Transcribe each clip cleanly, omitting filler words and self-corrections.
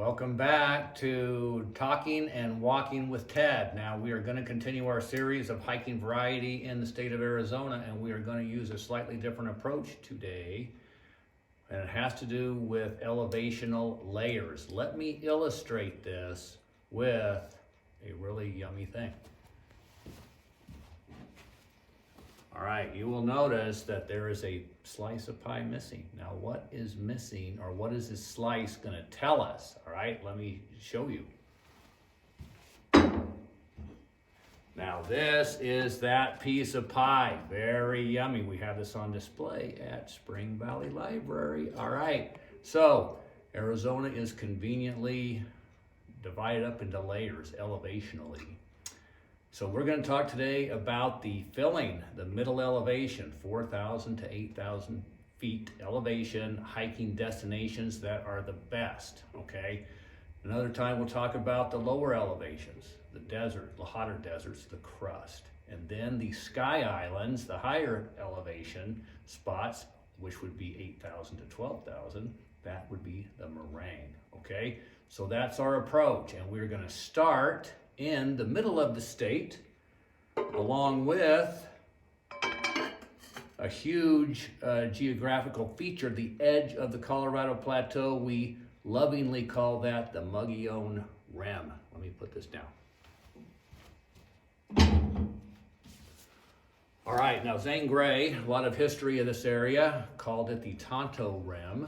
Welcome back to Talking and Walking with Ted. Now we are going to continue our series of hiking variety in the state of Arizona, and we are going to use a slightly different approach today, and it has to do with elevational layers. Let me illustrate this with a really yummy thing. All right, you will notice that there is a slice of pie missing. Now, what is missing, or what is this slice going to tell us? All right, let me show you. Now, this is that piece of pie. Very yummy. We have this on display at Spring Valley Library. All right, so Arizona is conveniently divided up into layers elevationally. So we're going to talk today about the filling, the middle elevation, 4,000 to 8,000 feet elevation hiking destinations that are the best, okay? Another time we'll talk about the lower elevations, the desert, the hotter deserts, the crust. And then the sky islands, the higher elevation spots, which would be 8,000 to 12,000, that would be the moraine, okay? So that's our approach, and we're going to start in the middle of the state, along with a huge geographical feature, the edge of the Colorado Plateau. We lovingly call that the Mogollon Rim. Let me put this down. All right, now Zane Grey, a lot of history of this area, called it the Tonto Rim.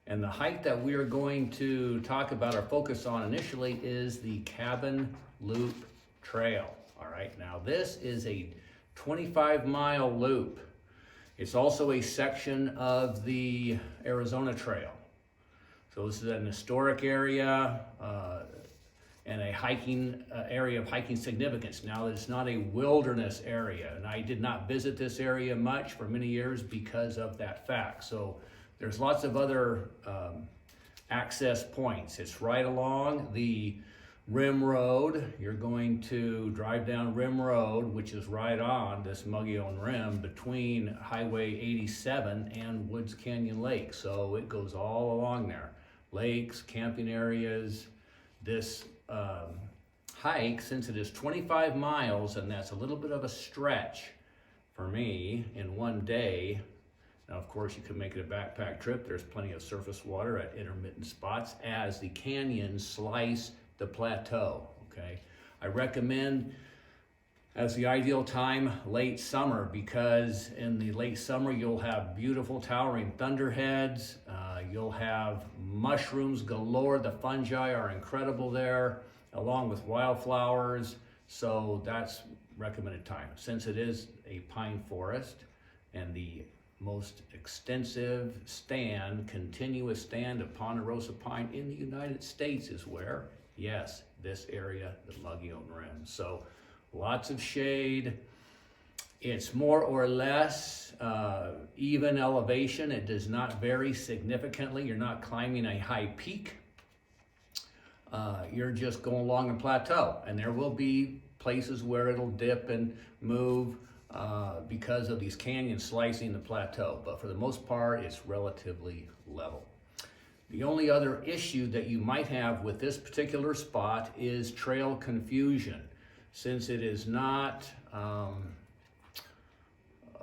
And the hike that we are going to talk about or focus on initially is the Cabin Loop Trail. All right, now this is a 25-mile loop. It's also a section of the Arizona Trail. So this is an historic area and a hiking area of hiking significance. Now it's not a wilderness area, and I did not visit this area much for many years because of that fact. So there's lots of other access points. It's right along the Rim Road. You're going to drive down Rim Road, which is right on this Mogollon Rim between Highway 87 and Woods Canyon Lake. So it goes all along there. Lakes, camping areas. This hike, since it is 25 miles, and that's a little bit of a stretch for me in one day. Now, of course, you could make it a backpack trip. There's plenty of surface water at intermittent spots as the canyons slice the plateau, okay? I recommend, as the ideal time, late summer, because in the late summer, you'll have beautiful towering thunderheads. You'll have mushrooms galore. The fungi are incredible there, along with wildflowers. So that's recommended time. Since it is a pine forest and the most extensive stand, continuous stand of ponderosa pine in the United States is where? Yes, this area, the Mogollon Rim. So lots of shade. It's more or less even elevation. It does not vary significantly. You're not climbing a high peak. You're just going along a plateau, and there will be places where it'll dip and move because of these canyons slicing the plateau, but for the most part, it's relatively level. The only other issue that you might have with this particular spot is trail confusion. Since it is not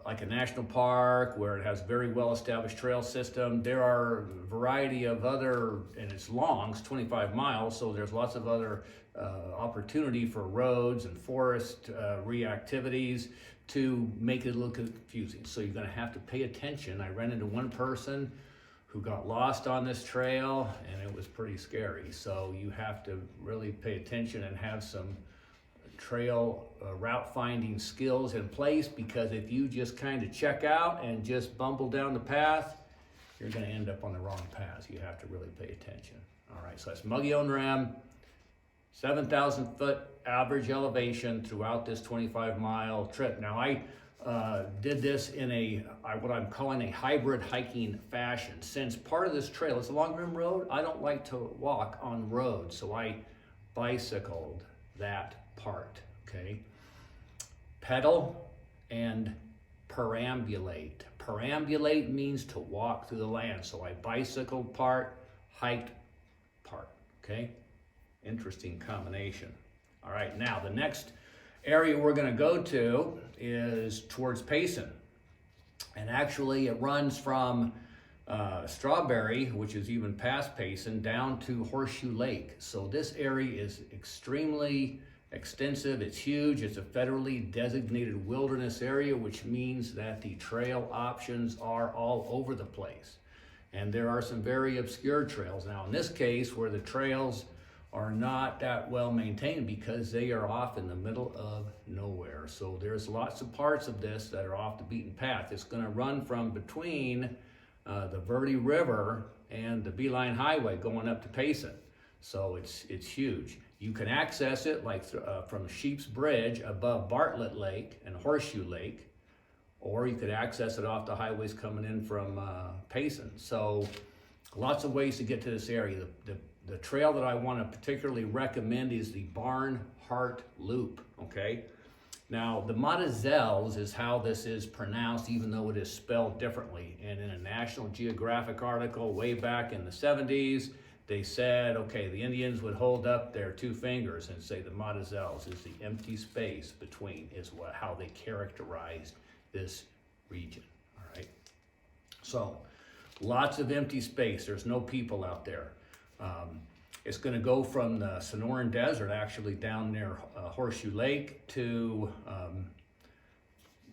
like a national park where it has very well-established trail system, there are a variety of other, and it's long, it's 25 miles, so there's lots of other opportunity for roads and forest reactivities to make it a little confusing. So you're going to have to pay attention. I ran into one person who got lost on this trail, and it was pretty scary. So you have to really pay attention and have some trail route finding skills in place, because if you just kind of check out and just bumble down the path, you're going to end up on the wrong path. You have to really pay attention. All right, so that's Mogollon Rim, 7,000 foot average elevation throughout this 25-mile trip. Now I did this in what I'm calling a hybrid hiking fashion. Since part of this trail is a long rim road, I don't like to walk on roads, so I bicycled that part, okay? Pedal and perambulate. Perambulate means to walk through the land. So I bicycled part, hiked part, okay? Interesting combination. All right, now the next area we're gonna go to is towards Payson. And actually it runs from Strawberry, which is even past Payson, down to Horseshoe Lake. So this area is extremely extensive, it's huge, it's a federally designated wilderness area, which means that the trail options are all over the place. And there are some very obscure trails. Now in this case, where the trails are not that well maintained because they are off in the middle of nowhere. So there's lots of parts of this that are off the beaten path. It's gonna run from between the Verde River and the Beeline Highway going up to Payson. So it's huge. You can access it like from Sheep's Bridge above Bartlett Lake and Horseshoe Lake, or you could access it off the highways coming in from Payson. So lots of ways to get to this area. The trail that I want to particularly recommend is the Barnhart Loop, okay? Now, the Mazatzal is how this is pronounced, even though it is spelled differently. And in a National Geographic article way back in the 70s, they said, okay, the Indians would hold up their two fingers and say the Mazatzal is the empty space between, is how they characterized this region, all right? So, lots of empty space. There's no people out there. It's going to go from the Sonoran Desert, actually down near Horseshoe Lake, to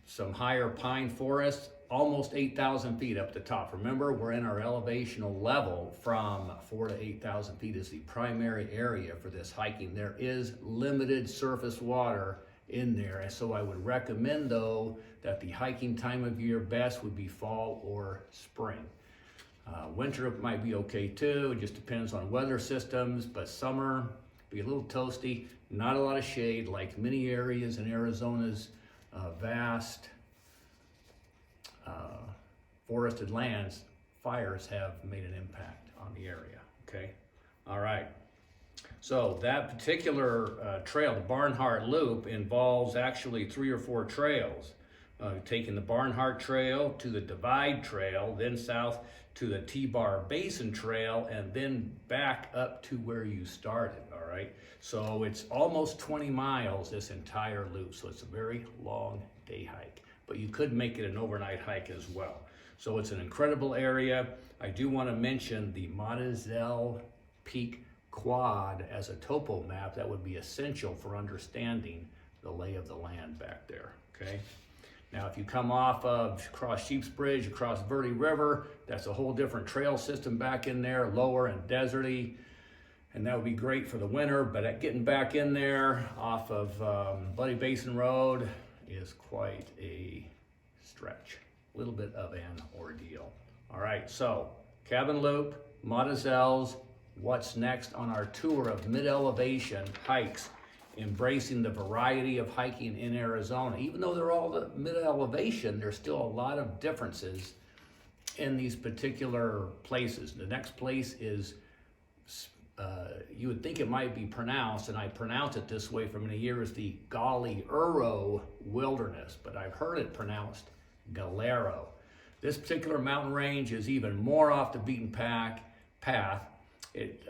some higher pine forests, almost 8,000 feet up the top. Remember, we're in our elevational level from 4,000 to 8,000 feet is the primary area for this hiking. There is limited surface water in there, and so I would recommend, though, that the hiking time of year best would be fall or spring. Winter might be okay too, it just depends on weather systems, but summer, be a little toasty, not a lot of shade, like many areas in Arizona's vast forested lands. Fires have made an impact on the area, okay? All right, so that particular trail, the Barnhart Loop, involves actually 3 or 4 trails. Taking the Barnhart Trail to the Divide Trail, then south to the T-Bar Basin Trail, and then back up to where you started, all right? So it's almost 20 miles, this entire loop, so it's a very long day hike, but you could make it an overnight hike as well. So it's an incredible area. I do want to mention the Mazatzal Peak Quad as a topo map. That would be essential for understanding the lay of the land back there, okay? Now, if you come across Sheep's Bridge, across Verde River, that's a whole different trail system back in there, lower and deserty, and that would be great for the winter, but getting back in there off of Bloody Basin Road is quite a stretch, a little bit of an ordeal. All right, so Cabin Loop, Mazatzals, what's next on our tour of mid-elevation hikes, embracing the variety of hiking in Arizona. Even though they're all the mid-elevation, there's still a lot of differences in these particular places. The next place is, you would think it might be pronounced, and I pronounce it this way for many years, the Galiuro Wilderness, but I've heard it pronounced Galiuro. This particular mountain range is even more off the beaten path. It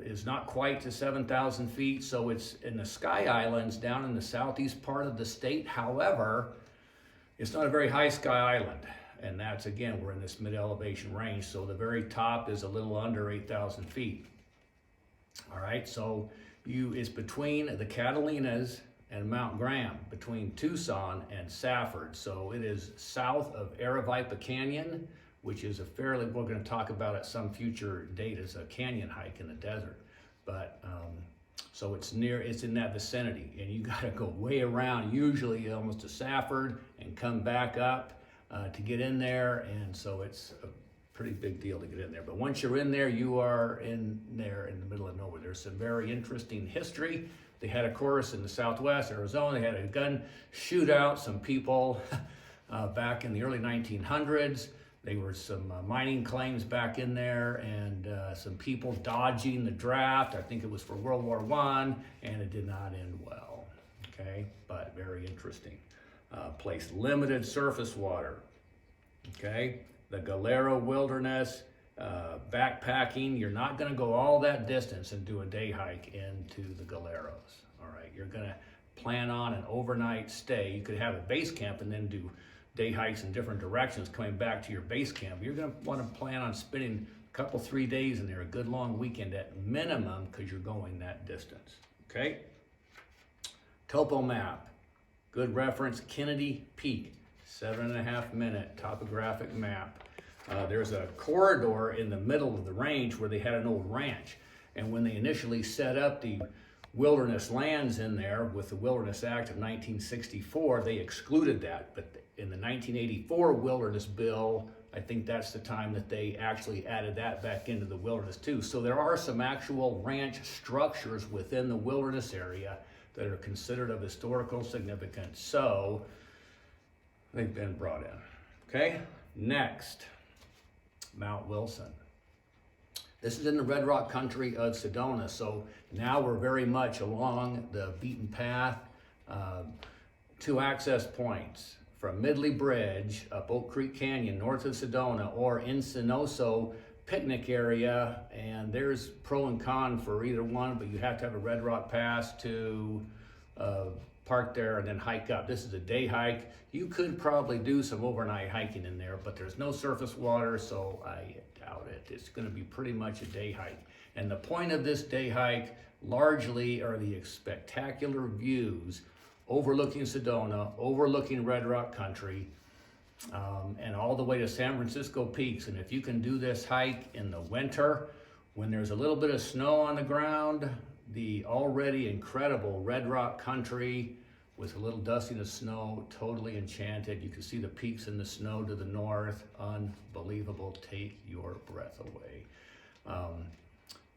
is not quite to 7,000 feet, so it's in the Sky Islands down in the southeast part of the state. However, it's not a very high Sky Island, and that's, again, we're in this mid-elevation range, so the very top is a little under 8,000 feet. All right, so it's between the Catalinas and Mount Graham, between Tucson and Safford, so it is south of Aravaipa Canyon, which is we're going to talk about at some future date as a canyon hike in the desert. But so it's in that vicinity, and you got to go way around, usually almost to Safford, and come back up to get in there. And so it's a pretty big deal to get in there. But once you're in there, you are in there in the middle of nowhere. There's some very interesting history. They had a course in the Southwest Arizona. They had a gun shootout. Some people back in the early 1900s. There were some mining claims back in there, and some people dodging the draft. I think it was for World War I, and it did not end well, okay? But very interesting place. Limited surface water, okay? The Galiuro Wilderness backpacking, you're not going to go all that distance and do a day hike into the Galiros. All right, you're going to plan on an overnight stay. You could have a base camp and then do day hikes in different directions coming back to your base camp. You're going to want to plan on spending a couple, 3 days in there, a good long weekend at minimum, because you're going that distance. Okay? Topo map. Good reference, Kennedy Peak, 7.5 minute topographic map. There's a corridor in the middle of the range where they had an old ranch. And when they initially set up the wilderness lands in there with the Wilderness Act of 1964, they excluded that. But in the 1984 Wilderness Bill, I think that's the time that they actually added that back into the wilderness too. So there are some actual ranch structures within the wilderness area that are considered of historical significance. So they've been brought in. Okay, next, Mount Wilson. This is in the Red Rock country of Sedona. So now we're very much along the beaten path. 2 access points from Midley Bridge up Oak Creek Canyon north of Sedona, or Encinoso picnic area, and there's pro and con for either one, but you have to have a Red Rock pass to park there and then hike up. This is a day hike. You could probably do some overnight hiking in there, but there's no surface water, so I doubt it. It's going to be pretty much a day hike. And the point of this day hike largely are the spectacular views overlooking Sedona, overlooking Red Rock country, and all the way to San Francisco peaks. And if you can do this hike in the winter, when there's a little bit of snow on the ground, the already incredible Red Rock country with a little dusting of snow, totally enchanted. You can see the peaks in the snow to the north, unbelievable, take your breath away.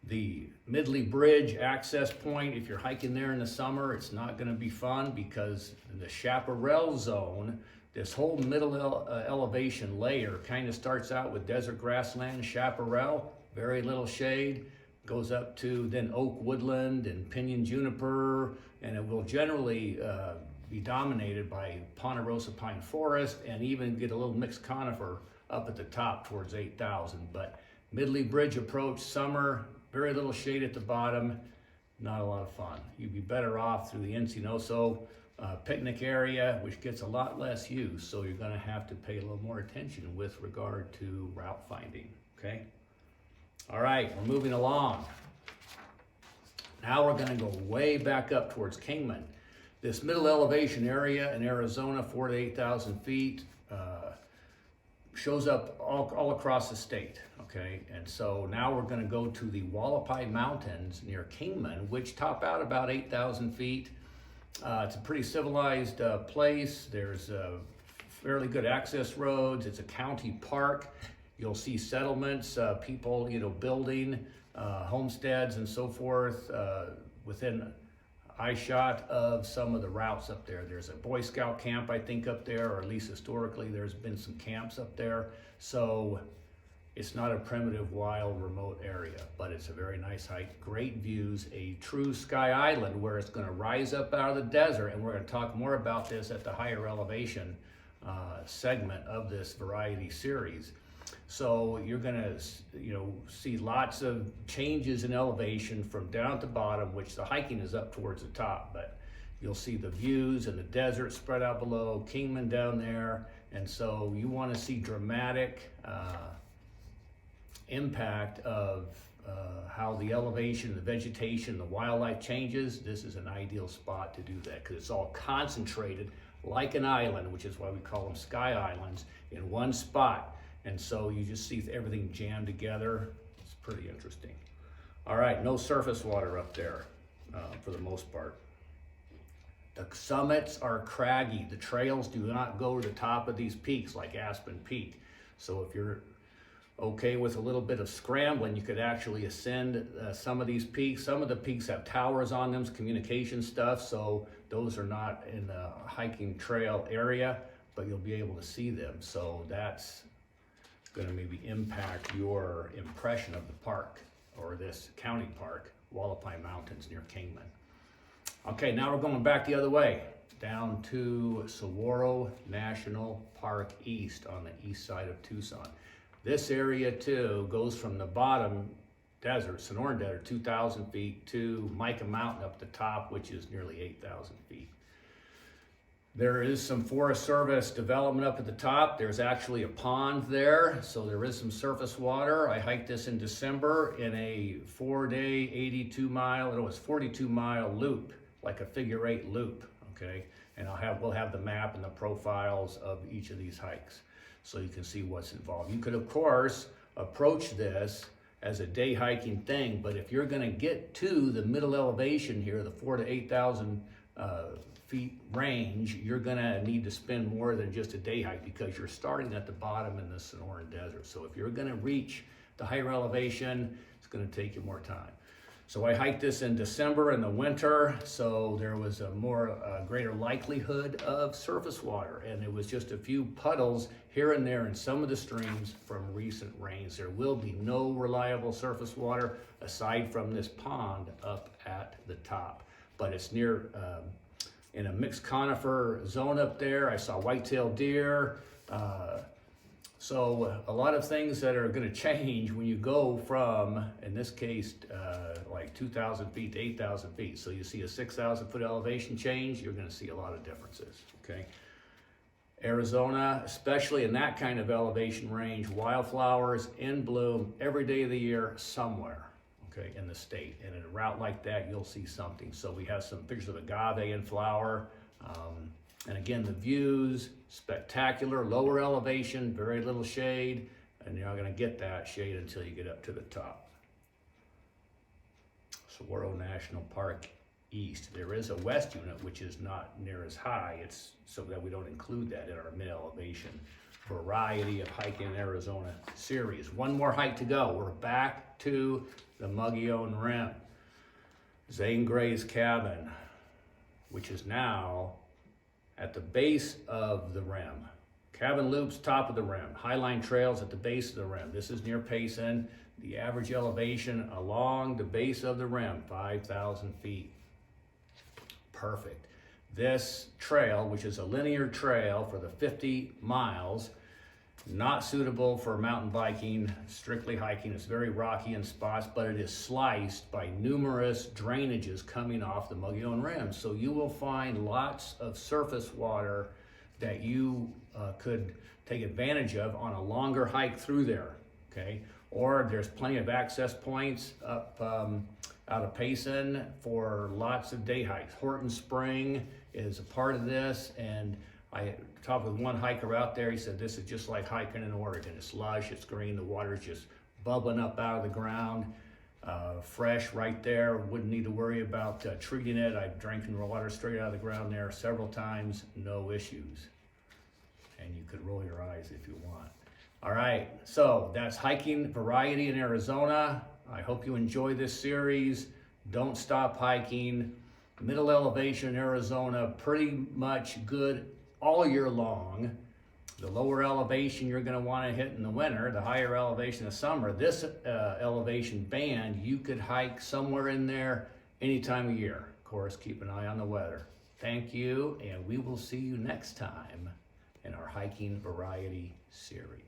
The Midley Bridge access point, if you're hiking there in the summer, it's not going to be fun because the chaparral zone, this whole middle elevation layer kind of starts out with desert grassland, chaparral, very little shade, goes up to then oak woodland and pinyon juniper, and it will generally be dominated by ponderosa pine forest and even get a little mixed conifer up at the top towards 8,000. But Midley Bridge approach, summer, very little shade at the bottom, not a lot of fun. You'd be better off through the Encinoso picnic area, which gets a lot less use, so you're going to have to pay a little more attention with regard to route finding, okay? All right, we're moving along. Now we're going to go way back up towards Kingman. This middle elevation area in Arizona, 4,000 to 8,000 feet, shows up all across the state, okay? And so now we're going to go to the Hualapai Mountains near Kingman, which top out about 8,000 feet. It's a pretty civilized place. There's fairly good access roads. It's a county park. You'll see settlements, people, building homesteads and so forth within eyeshot of some of the routes up there. There's a Boy Scout camp, I think, up there, or at least historically there's been some camps up there. So it's not a primitive, wild, remote area, but it's a very nice hike, great views, a true sky island where it's going to rise up out of the desert, and we're going to talk more about this at the higher elevation segment of this variety series. So you're going to, see lots of changes in elevation from down to bottom, which the hiking is up towards the top, but you'll see the views and the desert spread out below, Kingman down there, and so you want to see dramatic impact of how the elevation, the vegetation, the wildlife changes. This is an ideal spot to do that because it's all concentrated like an island, which is why we call them sky islands, in one spot. And so you just see everything jammed together. It's pretty interesting. All right, no surface water up there for the most part. The summits are craggy. The trails do not go to the top of these peaks like Aspen Peak. So if you're okay with a little bit of scrambling, you could actually ascend some of these peaks. Some of the peaks have towers on them, communication stuff, so those are not in the hiking trail area, but you'll be able to see them. So that's going to maybe impact your impression of the park, or this county park, Hualapai Mountains near Kingman. Okay, now we're going back the other way, down to Saguaro National Park East on the east side of Tucson. This area too goes from the bottom desert, Sonoran Desert, 2,000 feet, to Mica Mountain up the top, which is nearly 8,000 feet. There is some Forest Service development up at the top. There's actually a pond there, so there is some surface water. I hiked this in December in a 4-day, 42-mile loop, like a figure-8 loop, okay? And we'll have the map and the profiles of each of these hikes, so you can see what's involved. You could, of course, approach this as a day hiking thing, but if you're gonna get to the middle elevation here, the 4,000 to 8,000 feet range, you're gonna need to spend more than just a day hike, because you're starting at the bottom in the Sonoran Desert. So if you're gonna reach the higher elevation, it's gonna take you more time. So I hiked this in December in the winter, so there was a greater likelihood of surface water, and it was just a few puddles here and there in some of the streams from recent rains. There will be no reliable surface water aside from this pond up at the top, but it's near in a mixed conifer zone up there. I saw white-tailed deer. So a lot of things that are gonna change when you go from, in this case, like 2,000 feet to 8,000 feet. So you see a 6,000 foot elevation change, you're gonna see a lot of differences, okay? Arizona, especially in that kind of elevation range, wildflowers in bloom every day of the year somewhere, okay, in the state. And in a route like that, you'll see something. So we have some pictures of agave in flower. And again, the views, spectacular, lower elevation, very little shade, and you're not gonna get that shade until you get up to the top. Saguaro National Park East. There is a west unit, which is not near as high. It's so that we don't include that in our mid-elevation variety of hiking in Arizona series. One more hike to go. We're back to the Mogollon Rim. Zane Gray's cabin, which is now at the base of the rim. Cabin loops, top of the rim. Highline trails at the base of the rim. This is near Payson. The average elevation along the base of the rim, 5,000 feet. Perfect. This trail, which is a linear trail for the 50 miles, not suitable for mountain biking, strictly hiking. It's very rocky in spots, but it is sliced by numerous drainages coming off the Mogollon Rim. So you will find lots of surface water that you could take advantage of on a longer hike through there, okay? Or there's plenty of access points up out of Payson for lots of day hikes. Horton Spring is a part of this, and I talked with one hiker out there. He said this is just like hiking in Oregon. It's lush, it's green, the water's just bubbling up out of the ground, fresh right there. Wouldn't need to worry about treating it. I've drank the water straight out of the ground there several times, no issues. And you could roll your eyes if you want. All right, so that's hiking variety in Arizona. I hope you enjoy this series. Don't stop hiking. Middle elevation in Arizona, pretty much good all year long. The lower elevation you're gonna wanna hit in the winter, the higher elevation in the summer. This elevation band, you could hike somewhere in there any time of year. Of course, keep an eye on the weather. Thank you, and we will see you next time in our hiking variety series.